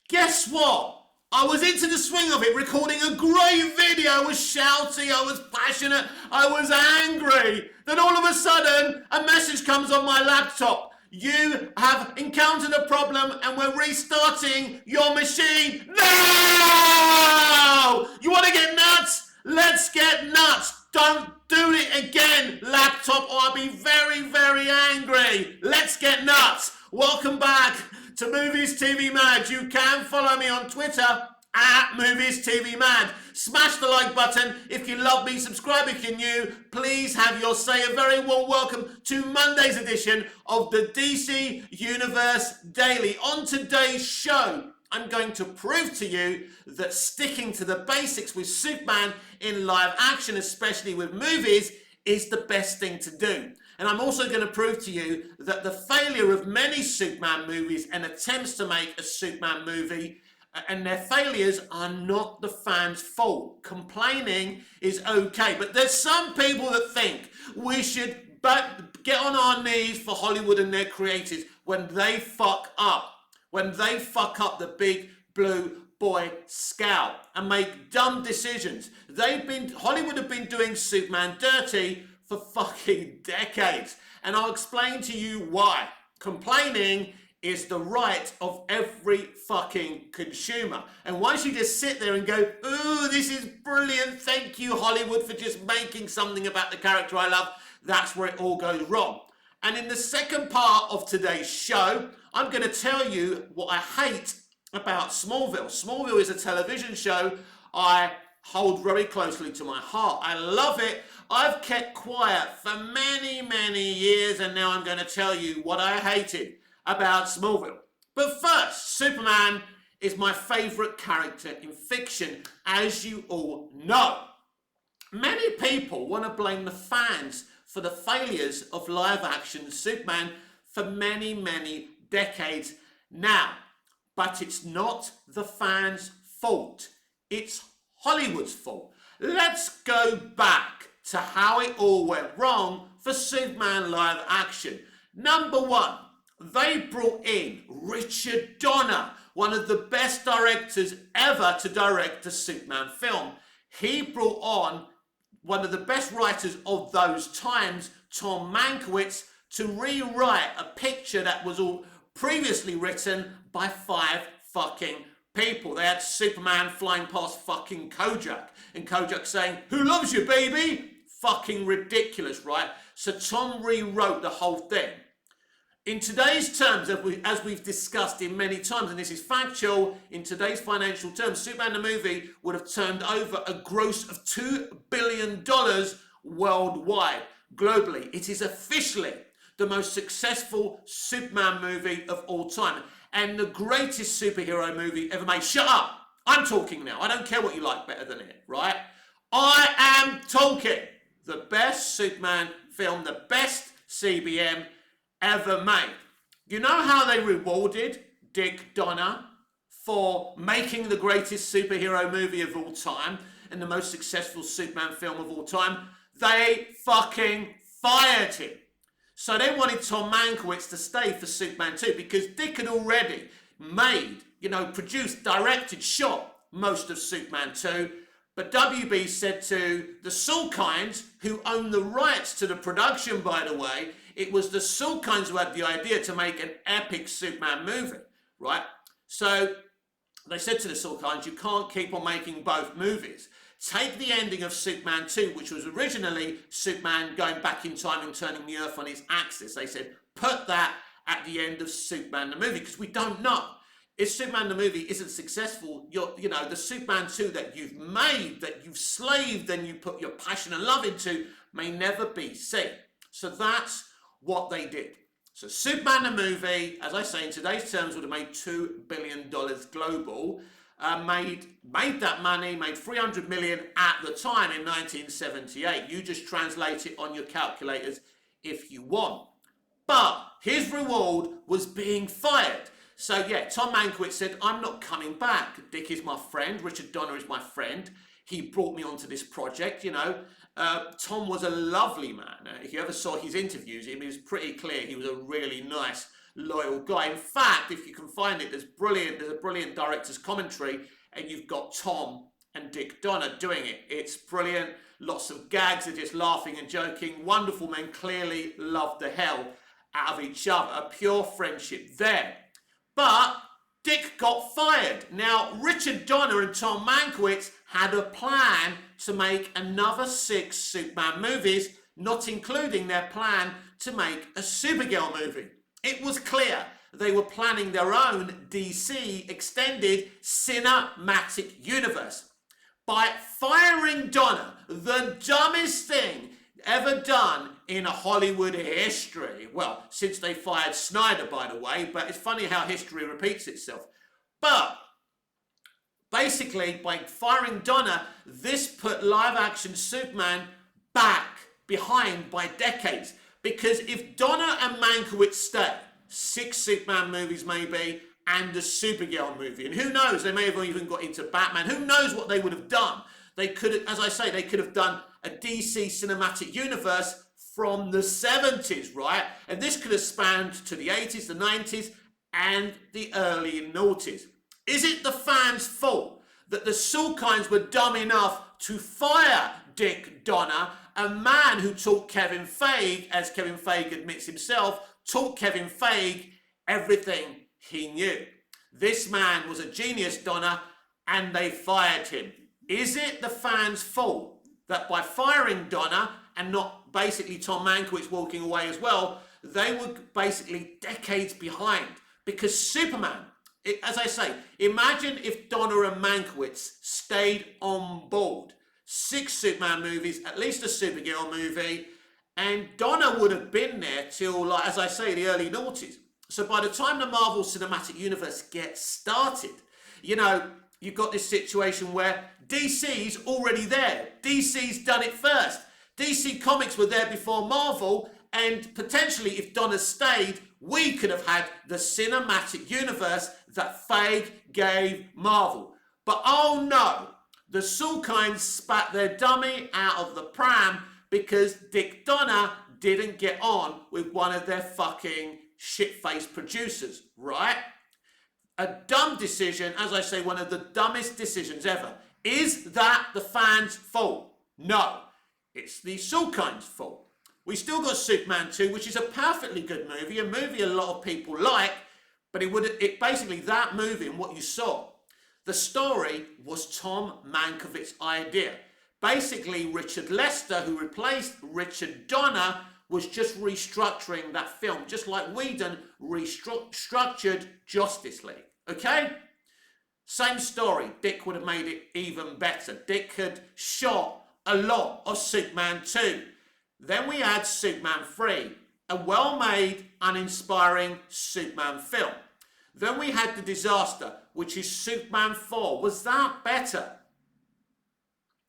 Guess what? I was into the swing of it, recording a great video. I was shouty, I was passionate, I was angry. Then all of a sudden, a message comes on my laptop. You have encountered a problem and we're restarting your machine. No! You want to get nuts? Let's get nuts. Don't do it again, laptop, or I'll be very, very angry. Let's get nuts. Welcome back to Movies TV Mad. You can follow me on Twitter at Movies TV Mad. Smash the like button if you love me. Subscribe if you're new. Please have your say. A very warm welcome to Monday's edition of the DC Universe Daily. On today's show, I'm going to prove to you that sticking to the basics with Superman in live action, especially with movies, is the best thing to do. And I'm also going to prove to you that the failure of many Superman movies and attempts to make a Superman movie and their failures are not the fans' fault. Complaining is okay, but there's some people that think we should get on our knees for Hollywood and their creators when they fuck up. When they fuck up the big blue boy scout and make dumb decisions. Hollywood have been doing Superman dirty for fucking decades. And I'll explain to you why. Complaining is the right of every fucking consumer. And once you just sit there and go, ooh, this is brilliant, thank you Hollywood for just making something about the character I love, that's where it all goes wrong. And in the second part of today's show, I'm going to tell you what I hate about Smallville. Smallville is a television show I hold very closely to my heart. I love it. I've kept quiet for many, many years, and now I'm going to tell you what I hated about Smallville. But first, Superman is my favourite character in fiction, as you all know. Many people want to blame the fans for the failures of live-action Superman for many, many decades now. But it's not the fans' fault. It's Hollywood's fault. Let's go back to how it all went wrong for Superman live action. Number one, they brought in Richard Donner, one of the best directors ever to direct a Superman film. He brought on one of the best writers of those times, Tom Mankiewicz, to rewrite a picture that was all previously written by 5 fucking people. They had Superman flying past fucking Kojak, and Kojak saying, "Who loves you, baby?" Fucking ridiculous, right? So Tom rewrote the whole thing. In today's terms, as we've discussed in many times, and this is factual, in today's financial terms, Superman the movie would have turned over a gross of $2 billion worldwide, globally. It is officially the most successful Superman movie of all time, and the greatest superhero movie ever made. Shut up! I'm talking now. I don't care what you like better than it, right? I am talking. The best Superman film, the best CBM ever made. You know how they rewarded Dick Donner for making the greatest superhero movie of all time and the most successful Superman film of all time? They fucking fired him. So they wanted Tom Mankiewicz to stay for Superman 2 because Dick had already made, produced, directed, shot most of Superman 2. But WB said to the Salkinds, who own the rights to the production, by the way, it was the Salkinds who had the idea to make an epic Superman movie, right? So they said to the Salkinds, you can't keep on making both movies. Take the ending of Superman 2, which was originally Superman going back in time and turning the Earth on its axis. They said, put that at the end of Superman the movie, because we don't know. If Superman the movie isn't successful, the Superman 2 that you've made, that you've slaved and you put your passion and love into, may never be seen. So that's what they did. So Superman the movie, as I say, in today's terms, would have made $2 billion global. Made that money, made 300 million at the time in 1978. You just translate it on your calculators if you want. But his reward was being fired. So yeah, Tom Mankiewicz said, I'm not coming back. Dick is my friend. Richard Donner is my friend. He brought me onto this project, Tom was a lovely man. If you ever saw his interviews, it was pretty clear he was a really nice loyal guy. In fact, if you can find it, there's a brilliant director's commentary, and you've got Tom and Dick Donner doing it. It's brilliant. Lots of gags, they're just laughing and joking. Wonderful men, clearly love the hell out of each other. A pure friendship there. But Dick got fired. Now, Richard Donner and Tom Mankiewicz had a plan to make another 6 Superman movies, not including their plan to make a Supergirl movie. It was clear they were planning their own DC extended cinematic universe. By firing Donner, the dumbest thing ever done in Hollywood history. Well, since they fired Snyder, by the way, but it's funny how history repeats itself. But basically, by firing Donner, this put live-action Superman back behind by decades. Because if Donner and Mankiewicz stay, 6 Superman movies maybe, and a Supergirl movie, and who knows, they may have even got into Batman. Who knows what they would have done? They could have, as I say, they could have done a DC cinematic universe from the 70s, right? And this could have spanned to the 80s, the 90s, and the early noughties. Is it the fans' fault that the Salkinds were dumb enough to fire Dick Donner, a man who taught Kevin Feige, as Kevin Feige admits himself, taught Kevin Feige everything he knew? This man was a genius, Donner, and they fired him. Is it the fans' fault that by firing Donner and not basically Tom Mankiewicz walking away as well, they were basically decades behind? Because Superman, as I say, imagine if Donner and Mankiewicz stayed on board. 6 Superman movies, at least a Supergirl movie, and Donner would have been there till, like, as I say, the early noughties. So by the time the Marvel Cinematic Universe gets started, you know, you've got this situation where DC's already there. DC's done it first. DC Comics were there before Marvel, and potentially if Donner stayed, we could have had the cinematic universe that Feige gave Marvel. But oh no, the Salkinds spat their dummy out of the pram because Dick Donner didn't get on with one of their fucking shit-faced producers, right? A dumb decision, as I say, one of the dumbest decisions ever. Is that the fans' fault? No, it's the Salkinds' fault. We still got Superman 2, which is a perfectly good movie, a movie a lot of people like, but it basically, that movie and what you saw, the story was Tom Mankiewicz's idea. Basically, Richard Lester, who replaced Richard Donner, was just restructuring that film, just like Whedon restructured Justice League, okay? Same story. Dick would have made it even better. Dick had shot a lot of Superman 2. Then we had Superman 3, a well-made, uninspiring Superman film. Then we had The Disaster, which is Superman 4. Was that better?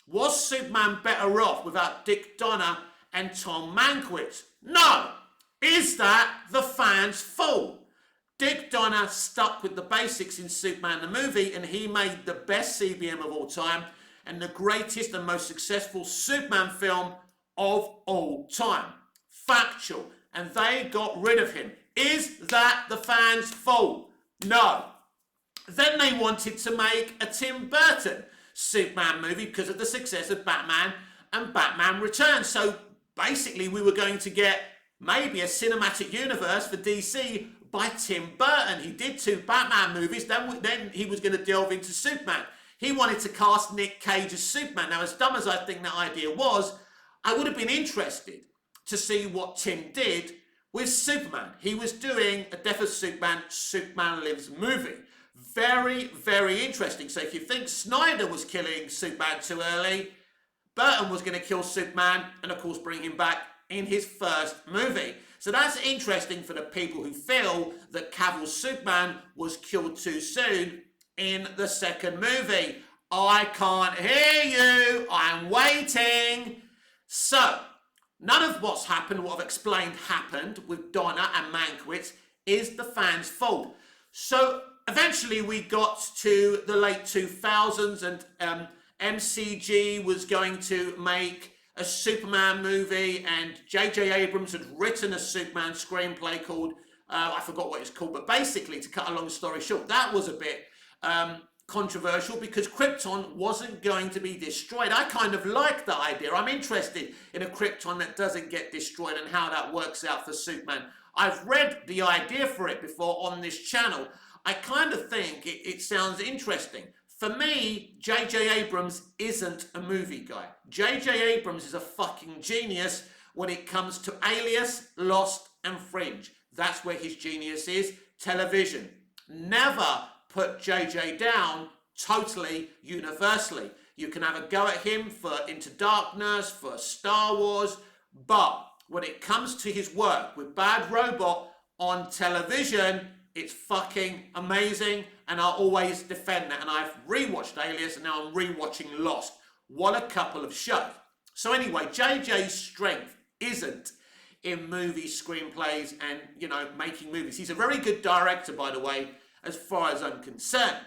Was Superman better off without Dick Donner and Tom Mankiewicz? No! Is that the fans' fault? Dick Donner stuck with the basics in Superman the movie, and he made the best CBM of all time and the greatest and most successful Superman film of all time. Factual. And they got rid of him. Is that the fans' fault? No. Then they wanted to make a Tim Burton Superman movie because of the success of Batman and Batman Returns. So basically we were going to get maybe a cinematic universe for DC by Tim Burton. He did 2 Batman movies, then he was going to delve into Superman. He wanted to cast Nick Cage as Superman. Now, as dumb as I think that idea was, I would have been interested to see what Tim did with Superman. He was doing a Death of Superman, Superman Lives movie. Very, very interesting. So if you think Snyder was killing Superman too early, Burton was going to kill Superman and, of course, bring him back in his first movie. So that's interesting for the people who feel that Cavill's Superman was killed too soon in the second movie. I can't hear you. I'm waiting. So, none of what's happened, what I've explained happened with Donner and Mankiewicz is the fans' fault. So, eventually we got to the late 2000s and MCG was going to make a Superman movie, and J.J. Abrams had written a Superman screenplay called I forgot what it's called, but basically, to cut a long story short, that was a bit controversial because Krypton wasn't going to be destroyed. I kind of like that idea. I'm interested in a Krypton that doesn't get destroyed and how that works out for Superman. I've read the idea for it before on this channel. I kind of think it sounds interesting. For me, J.J. Abrams isn't a movie guy. J.J. Abrams is a fucking genius when it comes to Alias, Lost, and Fringe. That's where his genius is. Television. Never put JJ down totally universally. You can have a go at him for Into Darkness, for Star Wars, but when it comes to his work with Bad Robot on television, it's fucking amazing, and I'll always defend that. And I've rewatched Alias, and now I'm rewatching Lost. What a couple of shows. So anyway, JJ's strength isn't in movies, screenplays, and, you know, making movies. He's a very good director, by the way, as far as I'm concerned.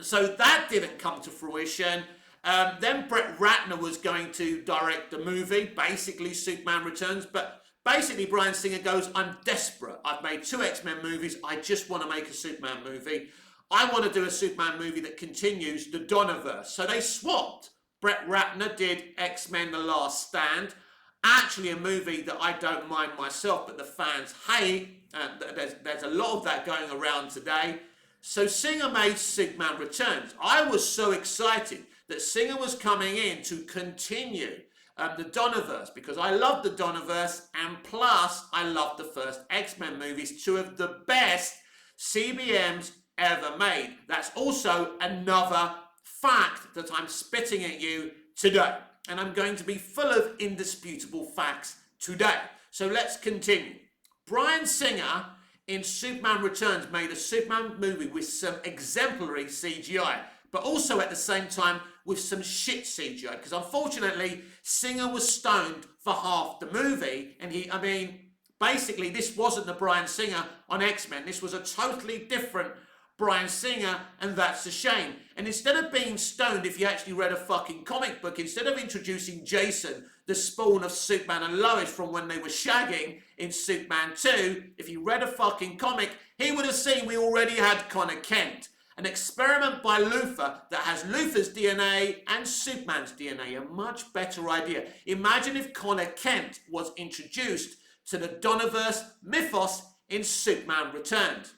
So that didn't come to fruition. Then Brett Ratner was going to direct the movie, basically Superman Returns, but basically Bryan Singer goes, I'm desperate. I've made 2 X-Men movies. I just want to make a Superman movie. I want to do a Superman movie that continues the Donnerverse. So they swapped. Brett Ratner did X-Men The Last Stand, actually a movie that I don't mind myself, but the fans hate. There's a lot of that going around today. So Singer made Superman Returns. I was so excited that Singer was coming in to continue the Donnerverse, because I love the Donnerverse, and plus I love the first X-Men movies, 2 of the best CBMs ever made. That's also another fact that I'm spitting at you today. And I'm going to be full of indisputable facts today. So let's continue. Bryan Singer in Superman Returns made a Superman movie with some exemplary CGI, but also at the same time with some shit CGI, because unfortunately Singer was stoned for half the movie, and basically this wasn't the Bryan Singer on X-Men. This was a totally different Bryan Singer, and that's a shame. And instead of being stoned, if you actually read a fucking comic book, instead of introducing Jason, the spawn of Superman and Lois from when they were shagging in Superman 2, if you read a fucking comic, he would have seen we already had Connor Kent. An experiment by Luthor that has Luthor's DNA and Superman's DNA. A much better idea. Imagine if Connor Kent was introduced to the Donnerverse mythos in Superman Returns.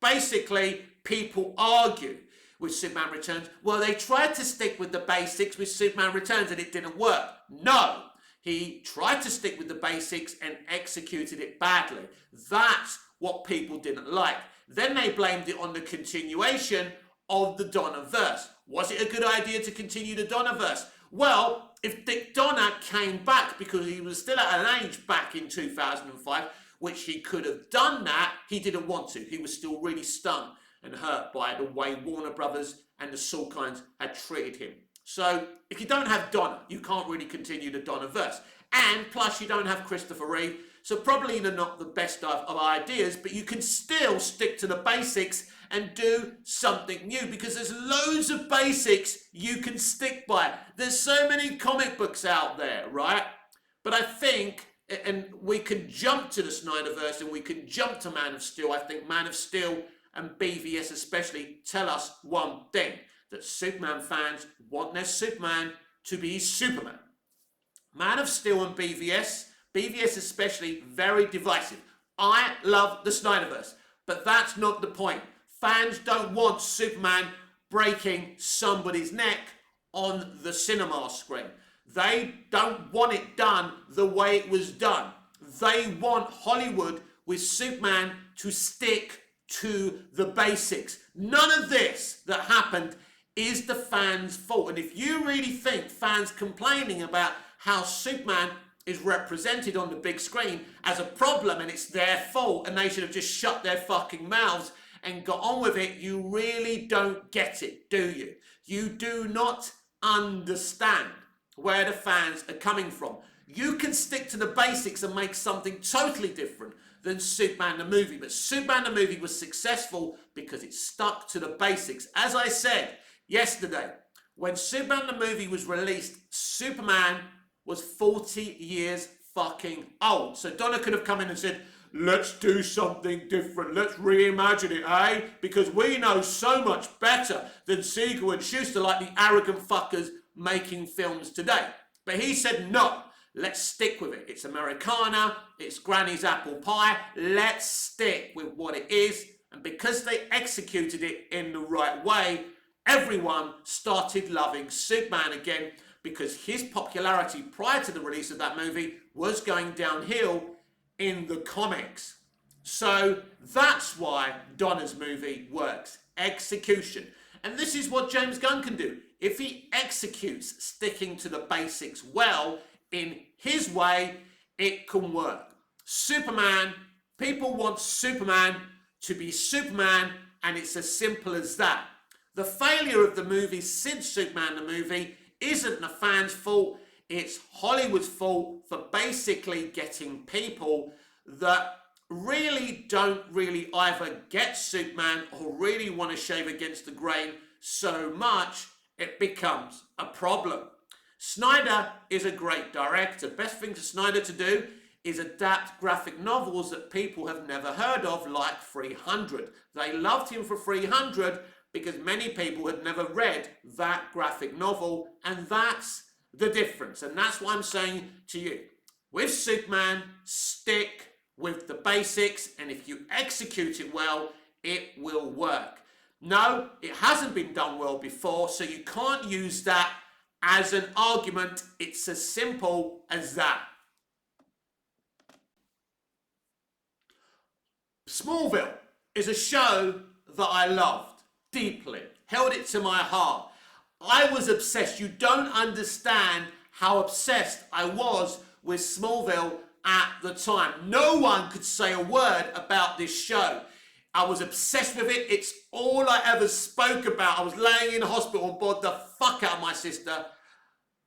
Basically, people argue with Superman Returns, well, they tried to stick with the basics with Superman Returns and it didn't work. No, he tried to stick with the basics and executed it badly. That's what people didn't like. Then they blamed it on the continuation of the Donnerverse. Was it a good idea to continue the Donnerverse? Well, if Dick Donner came back, because he was still at an age back in 2005, which he could have done that, he didn't want to. He was still really stunned and hurt by the way Warner Brothers and the Salkinds had treated him. So if you don't have Donner, you can't really continue the Donnerverse. And plus you don't have Christopher Reeve, so probably they're not the best of ideas, but you can still stick to the basics and do something new, because there's loads of basics you can stick by. There's so many comic books out there, right? But I think, and we can jump to the Snyderverse and we can jump to Man of Steel. I think Man of Steel and BVS especially tell us one thing, that Superman fans want their Superman to be Superman. Man of Steel and BVS especially, very divisive. I love the Snyderverse, but that's not the point. Fans don't want Superman breaking somebody's neck on the cinema screen. They don't want it done the way it was done. They want Hollywood with Superman to stick to the basics. None of this that happened is the fans' fault. And if you really think fans complaining about how Superman is represented on the big screen as a problem and it's their fault and they should have just shut their fucking mouths and got on with it, you really don't get it, do you? You do not understand where the fans are coming from. You can stick to the basics and make something totally different than Superman the movie. But Superman the movie was successful because it stuck to the basics. As I said yesterday, when Superman the movie was released, Superman was 40 years fucking old. So Donna could have come in and said, let's do something different. Let's reimagine it, eh? Because we know so much better than Siegel and Schuster, like the arrogant fuckers making films today. But he said, no, let's stick with it. It's Americana, it's Granny's apple pie. Let's stick with what it is. And because they executed it in the right way, everyone started loving Superman again, because his popularity prior to the release of that movie was going downhill in the comics. So that's why Donner's movie works. Execution. And this is what James Gunn can do. If he executes sticking to the basics well, in his way, it can work. Superman, people want Superman to be Superman, and it's as simple as that. The failure of the movie since Superman the movie isn't the fans' fault, it's Hollywood's fault for basically getting people that really don't really either get Superman or really want to shave against the grain so much it becomes a problem. Snyder is a great director. Best thing for Snyder to do is adapt graphic novels that people have never heard of, like 300. They loved him for 300 because many people had never read that graphic novel, and that's the difference. And that's why I'm saying to you, with Superman, stick with the basics, and if you execute it well, it will work. No, it hasn't been done well before, so you can't use that as an argument. It's as simple as that. Smallville is a show that I loved deeply, held it to my heart. I was obsessed. You don't understand how obsessed I was with Smallville at the time. No one could say a word about this show. I was obsessed with it. It's all I ever spoke about. I was laying in a hospital and bored the fuck out of my sister.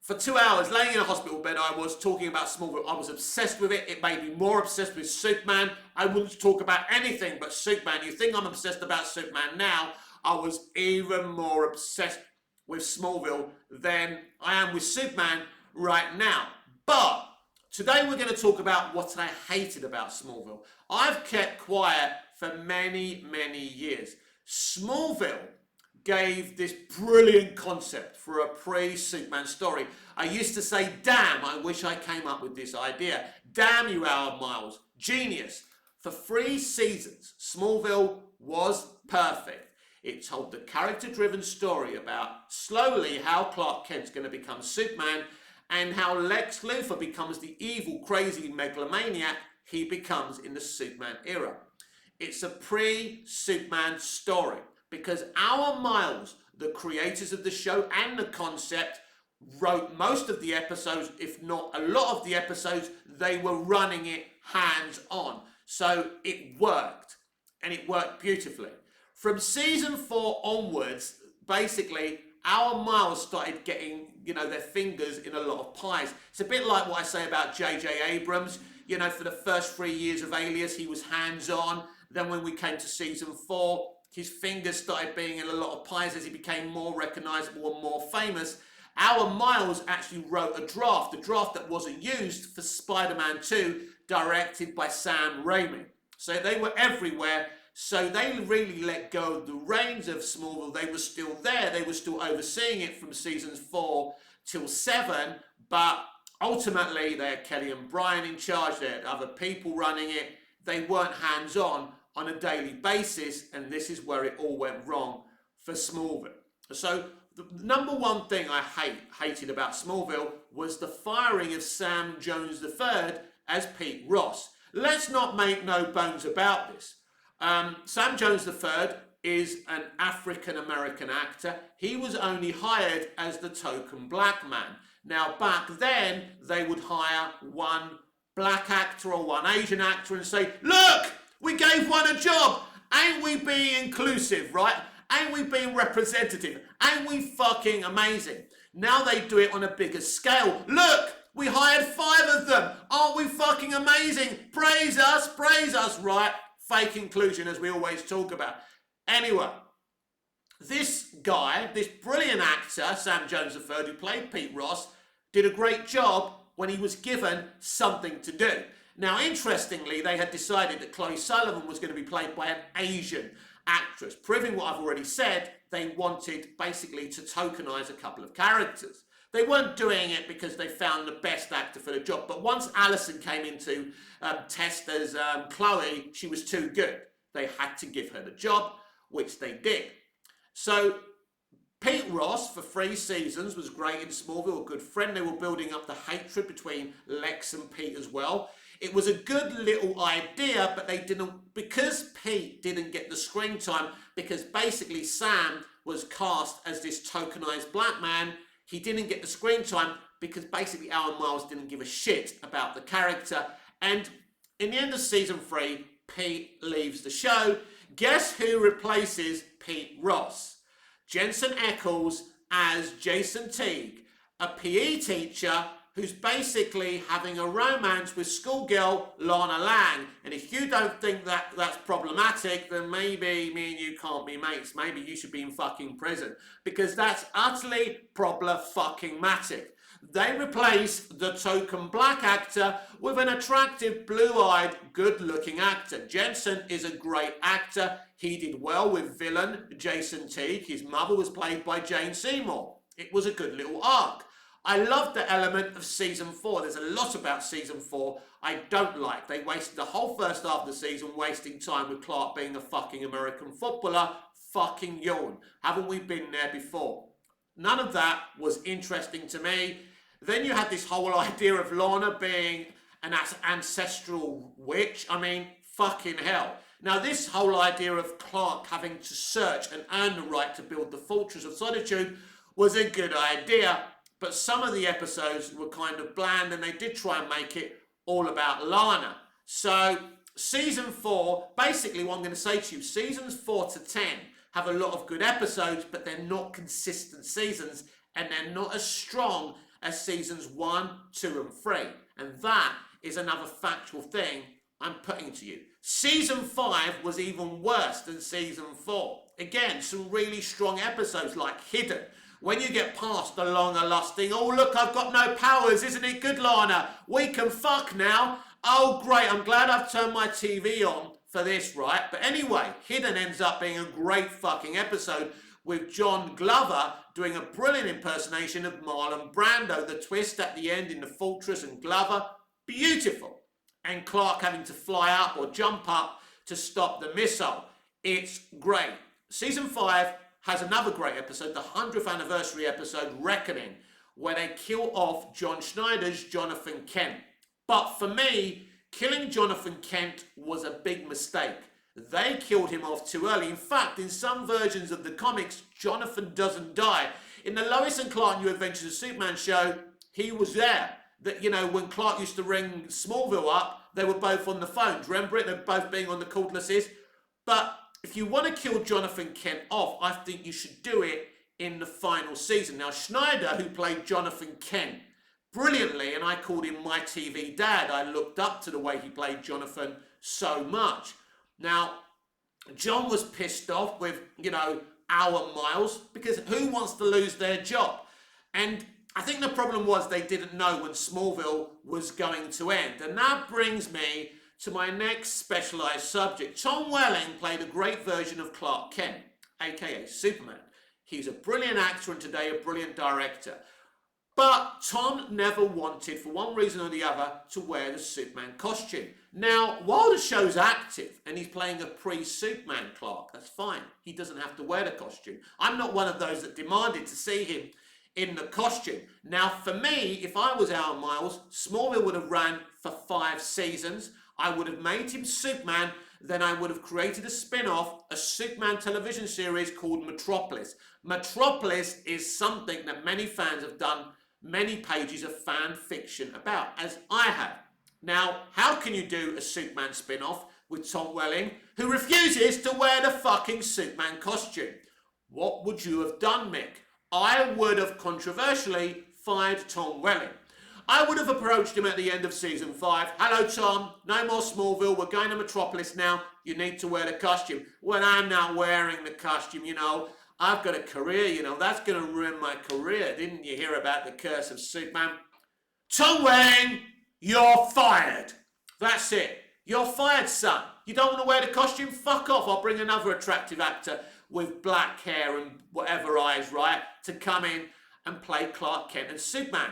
For 2 hours, laying in a hospital bed, I was talking about Smallville. I was obsessed with it. It made me more obsessed with Superman. I wouldn't talk about anything but Superman. You think I'm obsessed about Superman now? I was even more obsessed with Smallville than I am with Superman right now. But today we're going to talk about what I hated about Smallville. I've kept quiet for many, many years. Smallville gave this brilliant concept for a pre-Superman story. I used to say, damn, I wish I came up with this idea. Damn you, Howard Miles. Genius. For 3 seasons, Smallville was perfect. It told the character-driven story about slowly how Clark Kent's going to become Superman and how Lex Luthor becomes the evil, crazy megalomaniac he becomes in the Superman era. It's a pre-Superman story because Howard Miles, the creators of the show and the concept, wrote most of the episodes, if not a lot of the episodes. They were running it hands-on. So it worked, and it worked beautifully. From season 4 onwards, basically, Howard Miles started getting, their fingers in a lot of pies. It's a bit like what I say about J.J. Abrams. For the first 3 years of Alias, he was hands-on. Then when we came to season 4, his fingers started being in a lot of pies as he became more recognizable and more famous. Howard Miles actually wrote a draft that wasn't used for Spider-Man 2, directed by Sam Raimi. So they were everywhere. So they really let go of the reins of Smallville. They were still there. They were still overseeing it from seasons 4 till 7. But ultimately, they had Kelly and Brian in charge. They had other people running it. They weren't hands-on a daily basis. And this is where it all went wrong for Smallville. So the number one thing I hated about Smallville was the firing of Sam Jones III as Pete Ross. Let's not make no bones about this. Sam Jones III is an African-American actor. He was only hired as the token black man. Now, back then, they would hire one black actor or one Asian actor and say, look, we gave one a job. Ain't we being inclusive, right? Ain't we being representative? Ain't we fucking amazing? Now they do it on a bigger scale. Look, we hired 5 of them. Aren't we fucking amazing? Praise us, right? Fake inclusion, as we always talk about. Anyway, this guy, this brilliant actor, Sam Jones III, who played Pete Ross, did a great job when he was given something to do. Now, interestingly, they had decided that Chloe Sullivan was going to be played by an Asian actress, proving what I've already said. They wanted basically to tokenize a couple of characters. They weren't doing it because they found the best actor for the job, but once Alison came into test as Chloe, she was too good. They had to give her the job, which they did. So Pete Ross, for 3 seasons, was great in Smallville, a good friend. They were building up the hatred between Lex and Pete as well. It was a good little idea, but they didn't, because Pete didn't get the screen time, because basically Sam was cast as this tokenized black man, he didn't get the screen time because basically Alan Miles didn't give a shit about the character. And in the end of season 3, Pete leaves the show. Guess who replaces Pete Ross? Jensen Ackles as Jason Teague, a PE teacher who's basically having a romance with schoolgirl Lana Lang. And if you don't think that that's problematic, then maybe me and you can't be mates. Maybe you should be in fucking prison, because that's utterly problem-fucking-matic. They replace the token black actor with an attractive, blue-eyed, good-looking actor. Jensen is a great actor. He did well with villain Jason Teague. His mother was played by Jane Seymour. It was a good little arc. I love the element of season 4. There's a lot about season 4 I don't like. They wasted the whole first half of the season wasting time with Clark being a fucking American footballer. Fucking yawn. Haven't we been there before? None of that was interesting to me. Then you had this whole idea of Lana being an ancestral witch. I mean, fucking hell. Now, this whole idea of Clark having to search and earn the right to build the Fortress of Solitude was a good idea, but some of the episodes were kind of bland, and they did try and make it all about Lana. So, season 4, basically what I'm going to say to you, seasons 4 to 10 have a lot of good episodes, but they're not consistent seasons, and they're not as strong as seasons 1, 2, and 3. And that is another factual thing I'm putting to you. Season 5 was even worse than season 4. Again, some really strong episodes like Hidden. When you get past the longer lusting, oh look, I've got no powers, isn't it good, Lana? We can fuck now. Oh great, I'm glad I've turned my TV on for this, right? But anyway, Hidden ends up being a great fucking episode with John Glover doing a brilliant impersonation of Marlon Brando. The twist at the end in the Fortress and Glover, beautiful. And Clark having to fly up or jump up to stop the missile. It's great. Season 5 has another great episode, the 100th anniversary episode, Reckoning, where they kill off John Schneider's Jonathan Kent. But for me, killing Jonathan Kent was a big mistake. They killed him off too early. In fact, in some versions of the comics, Jonathan doesn't die. In the Lois and Clark New Adventures of Superman show, he was there. That, you know, when Clark used to ring Smallville up, they were both on the phones. Remember it? They're both being on the cordlesses. But if you want to kill Jonathan Kent off, I think you should do it in the final season. Now, Schneider, who played Jonathan Kent brilliantly, and I called him my TV dad. I looked up to the way he played Jonathan so much. Now, John was pissed off with, you know, our Miles, because who wants to lose their job? And I think the problem was they didn't know when Smallville was going to end. And that brings me to my next specialised subject. Tom Welling played a great version of Clark Kent, aka Superman. He's a brilliant actor and today a brilliant director. But Tom never wanted, for one reason or the other, to wear the Superman costume. Now, while the show's active and he's playing a pre-Superman Clark, that's fine. He doesn't have to wear the costume. I'm not one of those that demanded to see him in the costume. Now, for me, if I was Alan Miles, Smallville would have ran for 5 seasons. I would have made him Superman. Then I would have created a spin-off, a Superman television series called Metropolis. Metropolis is something that many fans have done many pages of fan fiction about, as I have. Now, how can you do a Superman spin-off with Tom Welling, who refuses to wear the fucking Superman costume? What would you have done, Mick? I would have controversially fired Tom Welling. I would have approached him at the end of season 5. Hello, Tom. No more Smallville. We're going to Metropolis now. You need to wear the costume. Well, I'm not wearing the costume, you know. I've got a career, you know. That's going to ruin my career. Didn't you hear about the curse of Superman? Tom Welling, you're fired. That's it. You're fired, son. You don't want to wear the costume? Fuck off. I'll bring another attractive actor with black hair and whatever eyes, right, to come in and play Clark Kent and Superman.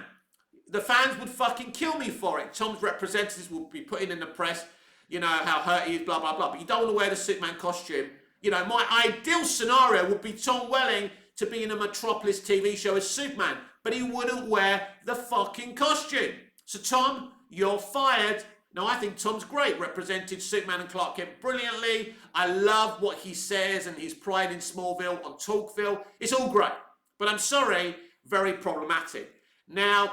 The fans would fucking kill me for it. Tom's representatives will be putting in the press, you know, how hurt he is, blah, blah, blah. But you don't want to wear the Superman costume. You know, my ideal scenario would be Tom Welling to be in a Metropolis TV show as Superman, but he wouldn't wear the fucking costume. So Tom, you're fired. Now, I think Tom's great, represented Superman and Clark Kent brilliantly. I love what he says and his pride in Smallville on Talkville. It's all great, but I'm sorry, very problematic. Now,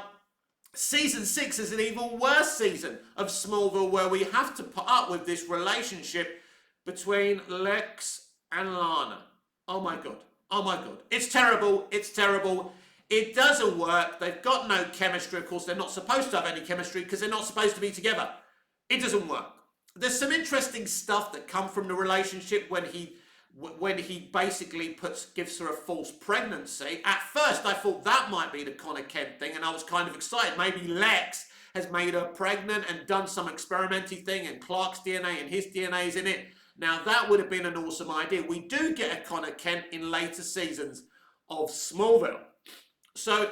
Season 6 is an even worse season of Smallville, where we have to put up with this relationship between Lex and Lana. Oh my God. Oh my God. It's terrible. It's terrible. It doesn't work. They've got no chemistry. Of course, they're not supposed to have any chemistry because they're not supposed to be together. It doesn't work. There's some interesting stuff that come from the relationship when he basically gives her a false pregnancy. At first, I thought that might be the Connor Kent thing, and I was kind of excited. Maybe Lex has made her pregnant and done some experimental thing, and Clark's DNA and his DNA is in it. Now, that would have been an awesome idea. We do get a Connor Kent in later seasons of Smallville. So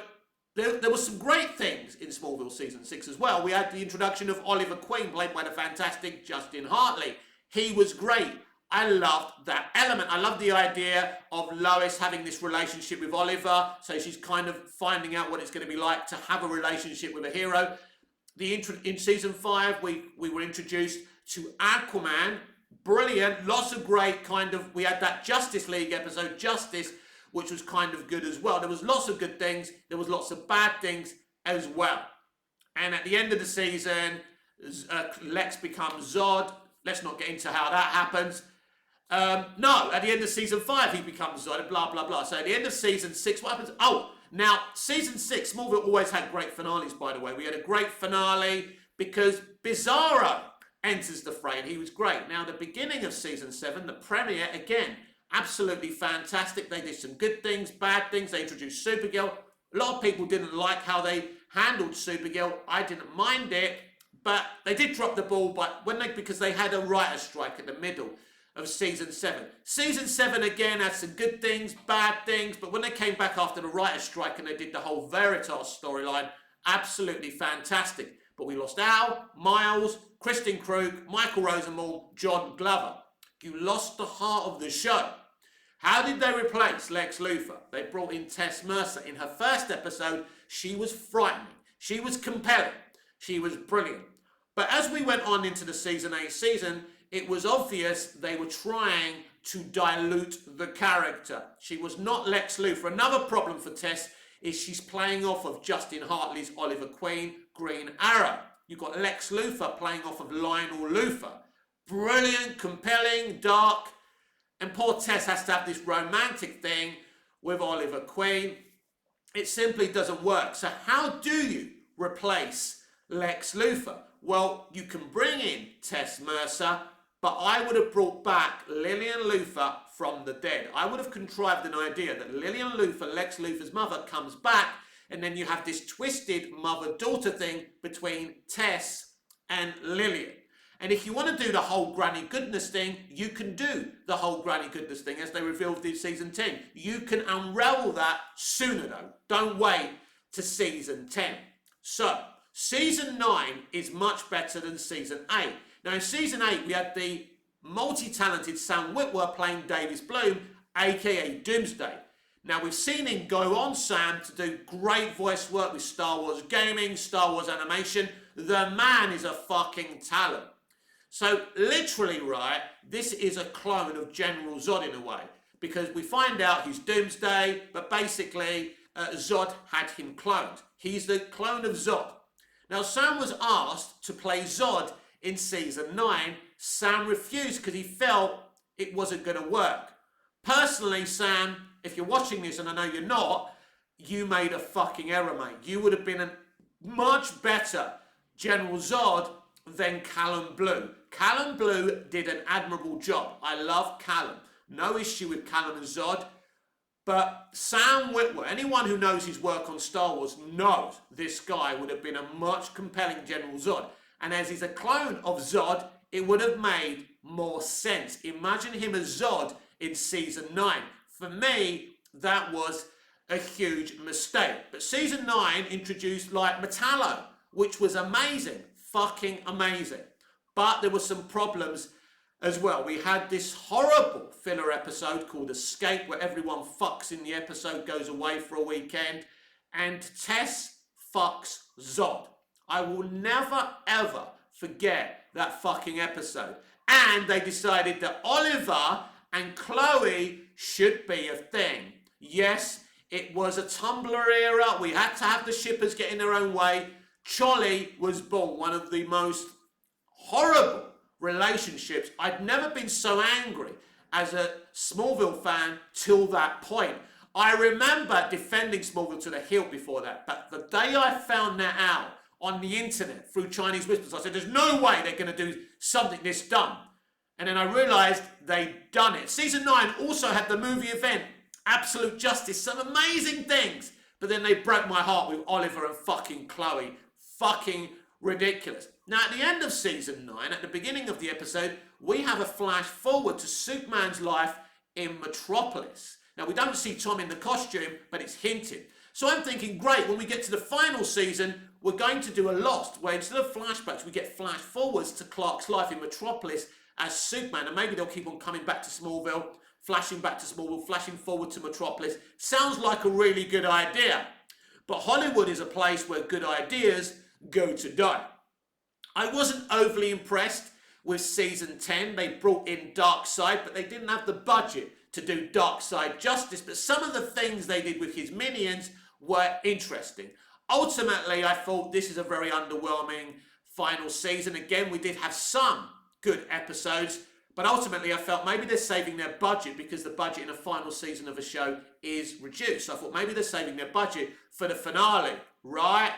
there were some great things in Smallville Season 6 as well. We had the introduction of Oliver Queen, played by the fantastic Justin Hartley. He was great. I loved that element. I love the idea of Lois having this relationship with Oliver, so she's kind of finding out what it's going to be like to have a relationship with a hero. In Season 5, we were introduced to Aquaman. Brilliant. Lots of great we had that Justice League episode, Justice, which was kind of good as well. There was lots of good things. There was lots of bad things as well. And at the end of the season, Lex becomes Zod. Let's not get into how that happens. No, at the end of Season 5, he becomes Zod, and blah, blah, blah. So at the end of Season 6, what happens? Oh, now, Season 6, Smallville always had great finales, by the way. We had a great finale because Bizarro enters the fray, and he was great. Now, the beginning of Season 7, the premiere, again, absolutely fantastic. They did some good things, bad things. They introduced Supergirl. A lot of people didn't like how they handled Supergirl. I didn't mind it, but they did drop the ball because they had a writer's strike at the middle of Season 7. Season 7, again, had some good things, bad things, but when they came back after the writer's strike and they did the whole Veritas storyline, absolutely fantastic. But we lost Al, Miles, Kristen Krug, Michael Rosenbaum, John Glover. You lost the heart of the show. How did they replace Lex Luthor? They brought in Tess Mercer. In her first episode, she was frightening. She was compelling. She was brilliant. But as we went on into the Season 8 season, it was obvious they were trying to dilute the character. She was not Lex Luthor. Another problem for Tess is she's playing off of Justin Hartley's Oliver Queen, Green Arrow. You've got Lex Luthor playing off of Lionel Luthor. Brilliant, compelling, dark. And poor Tess has to have this romantic thing with Oliver Queen. It simply doesn't work. So how do you replace Lex Luthor? Well, you can bring in Tess Mercer, but I would have brought back Lillian Luthor from the dead. I would have contrived an idea that Lillian Luthor, Lex Luthor's mother, comes back, and then you have this twisted mother-daughter thing between Tess and Lillian. And if you want to do the whole Granny Goodness thing, you can do the whole Granny Goodness thing, as they revealed in Season 10. You can unravel that sooner, though. Don't wait to Season 10. So, Season 9 is much better than Season 8. Now, in Season 8, we had the multi-talented Sam Witwer playing Davis Bloom, a.k.a. Doomsday. Now, we've seen him go on, Sam, to do great voice work with Star Wars gaming, Star Wars animation. The man is a fucking talent. So, literally, right, this is a clone of General Zod in a way, because we find out he's Doomsday, but basically, Zod had him cloned. He's the clone of Zod. Now, Sam was asked to play Zod in Season 9. Sam refused because he felt it wasn't going to work. Personally, Sam, if you're watching this, and I know you're not, you made a fucking error, mate. You would have been a much better General Zod than Callum Blue. Callum Blue did an admirable job. I love Callum. No issue with Callum and Zod. But Sam Witwer, anyone who knows his work on Star Wars knows this guy would have been a much compelling General Zod. And as he's a clone of Zod, it would have made more sense. Imagine him as Zod in season 9. For me, that was a huge mistake. But season 9 introduced like Metallo, which was amazing, fucking amazing. But there were some problems as well. We had this horrible filler episode called Escape, where everyone fucks in the episode, goes away for a weekend, and Tess fucks Zod. I will never ever forget that fucking episode. And they decided that Oliver and Chloe should be a thing. Yes, it was a Tumblr era. We had to have the shippers get in their own way. Cholly was born, one of the most horrible relationships. I'd never been so angry as a Smallville fan till that point. I remember defending Smallville to the hilt before that, but the day I found that out on the internet through Chinese Whispers, I said, there's no way they're going to do something this dumb. And then I realised they'd done it. Season 9 also had the movie event, Absolute Justice, some amazing things. But then they broke my heart with Oliver and fucking Chloe. Fucking ridiculous. Now, at the end of season 9, at the beginning of the episode, we have a flash forward to Superman's life in Metropolis. Now, we don't see Tom in the costume, but it's hinted. So I'm thinking, great, when we get to the final season, we're going to do a Lost, where instead of flashbacks, we get flash forwards to Clark's life in Metropolis as Superman. And maybe they'll keep on coming back to Smallville, flashing back to Smallville, flashing forward to Metropolis. Sounds like a really good idea. But Hollywood is a place where good ideas go to die. I wasn't overly impressed with season 10. They brought in Darkseid, but they didn't have the budget to do Darkseid justice. But some of the things they did with his minions were interesting. Ultimately, I thought this is a very underwhelming final season. Again, we did have some good episodes, but ultimately I felt maybe they're saving their budget because the budget in a final season of a show is reduced. So I thought maybe they're saving their budget for the finale. Right?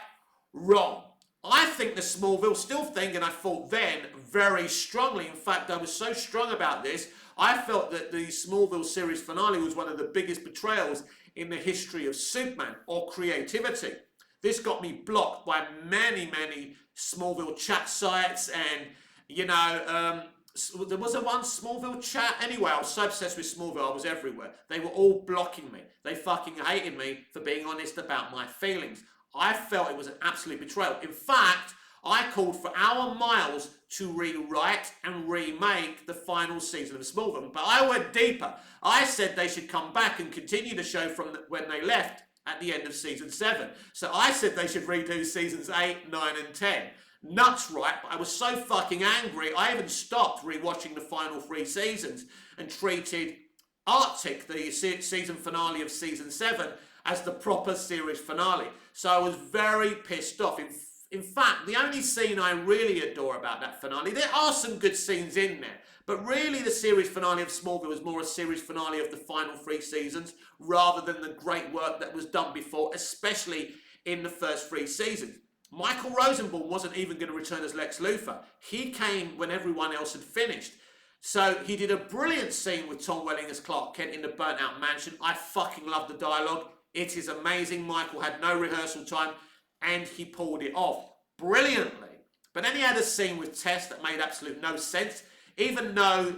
Wrong. I think the Smallville, still think, and I thought then very strongly, in fact I was so strong about this, I felt that the Smallville series finale was one of the biggest betrayals in the history of Superman or creativity. This got me blocked by many Smallville chat sites, and you know, there was a one Smallville chat. Anyway, I was so obsessed with Smallville, I was everywhere. They were all blocking me. They fucking hated me for being honest about my feelings. I felt it was an absolute betrayal. In fact, I called for Alan Miles to rewrite and remake the final season of Smallville. But I went deeper. I said they should come back and continue the show from when they left at the end of season 7. So I said they should redo seasons 8, 9 and 10. Nuts, right? But I was so fucking angry, I even stopped rewatching the final 3 seasons and treated Arctic, the season finale of season 7, as the proper series finale. So I was very pissed off. In fact, the only scene I really adore about that finale, there are some good scenes in there, but really the series finale of Smallville was more a series finale of the final 3 seasons rather than the great work that was done before, especially in the first 3 seasons. Michael Rosenbaum wasn't even going to return as Lex Luthor. He came when everyone else had finished. So he did a brilliant scene with Tom Welling as Clark Kent in the burnt out mansion. I fucking love the dialogue. It is amazing. Michael had no rehearsal time and he pulled it off brilliantly. But then he had a scene with Tess that made absolute no sense. Even though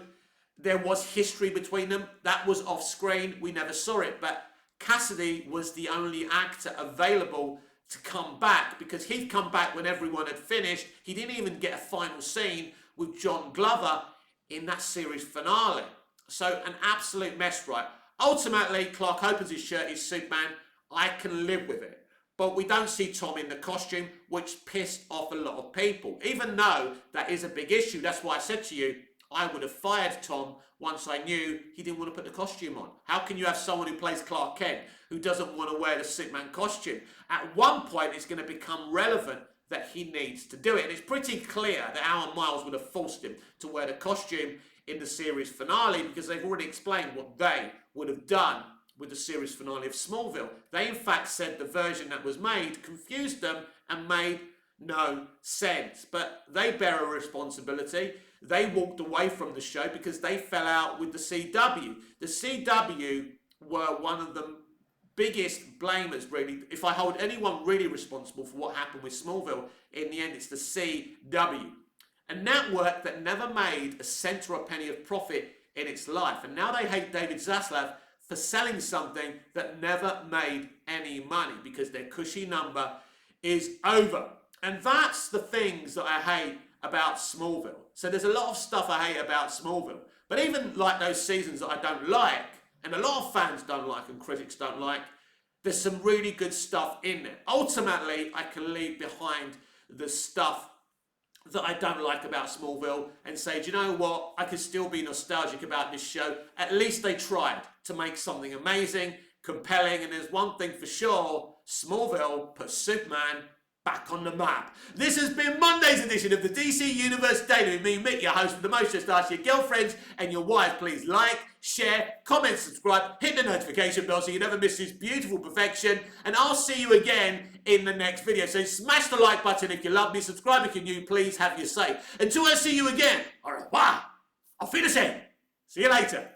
there was history between them, that was off screen. We never saw it. But Cassidy was the only actor available to come back because he'd come back when everyone had finished. He didn't even get a final scene with John Glover in that series finale. So an absolute mess, right? Ultimately, Clark opens his shirt, he's Superman. I can live with it. But we don't see Tom in the costume, which pissed off a lot of people. Even though that is a big issue. That's why I said to you, I would have fired Tom once I knew he didn't want to put the costume on. How can you have someone who plays Clark Kent who doesn't want to wear the Superman costume? At one point, it's going to become relevant that he needs to do it. And it's pretty clear that Alan Miles would have forced him to wear the costume in the series finale because they've already explained what they would have done with the series finale of Smallville. They in fact said the version that was made confused them and made no sense. But they bear a responsibility. They walked away from the show because they fell out with the CW. The CW were one of the biggest blamers, really, if I hold anyone really responsible for what happened with Smallville, in the end it's the CW. A network that never made a cent or a penny of profit in its life. And now they hate David Zaslav for selling something that never made any money because their cushy number is over. And that's the things that I hate about Smallville. So there's a lot of stuff I hate about Smallville. But even like those seasons that I don't like, and a lot of fans don't like and critics don't like, there's some really good stuff in there. Ultimately, I can leave behind the stuff that I don't like about Smallville and say, do you know what? I could still be nostalgic about this show. At least they tried to make something amazing, compelling, and there's one thing for sure, Smallville put Superman back on the map. This has been Monday's edition of the DC Universe Daily with me, Mick, your host with the most. Just ask your girlfriends and your wives, please like, share, comment, subscribe, hit the notification bell so you never miss this beautiful perfection, and I'll see you again in the next video. So smash the like button if you love me, subscribe if you're new, please have your say. Until I see you again, au revoir, auf Wiedersehen, see you later.